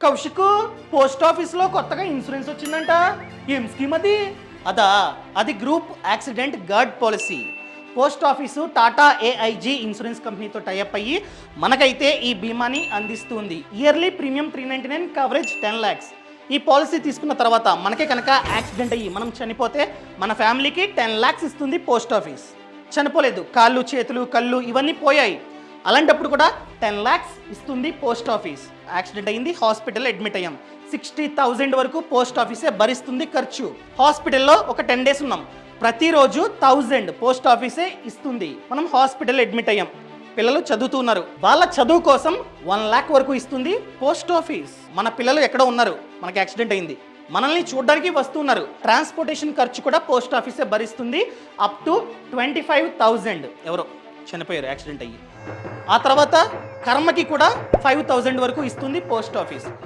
Kaushik, post ఆఫీస్లో కొత్తగా insurance వచ్చిందంట. ఏం స్కీమ్ అది? అది group accident guard policy. Post office Tata AIG insurance కంపెనీతో టైఅప్ అయ్యి మనకైతే ఈ బీమాని అందిస్తుంది. Yearly premium 399, coverage 10 lakhs. ఈ పాలసీ తీసుకున్న తర్వాత మనకే కనుక యాక్సిడెంట్ అయ్యి మనం చనిపోతే మన ఫ్యామిలీకి 10 lakhs ఇస్తుంది పోస్ట్ ఆఫీస్. చనిపోలేదు, కాళ్ళు చేతులు కళ్ళు ఇవన్నీ పోయాయి, అలాంటప్పుడు కూడా 10 lakhs ఇస్తుంది పోస్ట్ ఆఫీస్. యాక్సిడెంట్ అయింది, హాస్పిటల్లో అడ్మిట్ అయ్యాం, 60,000 వరకు పోస్ట్ ఆఫీసే భరిస్తుంది ఖర్చు. హాస్పిటల్లో ఒక 10 days ఉన్నాం, ప్రతిరోజు 1000 పోస్ట్ ఆఫీసే ఇస్తుంది. మనం హాస్పిటల్ అడ్మిట్ అయ్యాం, పిల్లలు చదువుతున్నారు, వాళ్ళ చదువు కోసం 1 lakh వరకు ఇస్తుంది పోస్ట్ ఆఫీస్. మన పిల్లలు ఎక్కడో ఉన్నారు, మనకి యాక్సిడెంట్ అయింది, మనల్ని చూడడానికి వస్తున్నారు, ట్రాన్స్పోర్టేషన్ ఖర్చు కూడా పోస్ట్ ఆఫీసే భరిస్తుంది అప్ టు 25,000. ఎవరో చనిపోయారు యాక్సిడెంట్ అయ్యి. ఆ తర్వాత కర్మకి కూడా 5,000 వరకు ఇస్తుంది పోస్ట్ ఆఫీస్.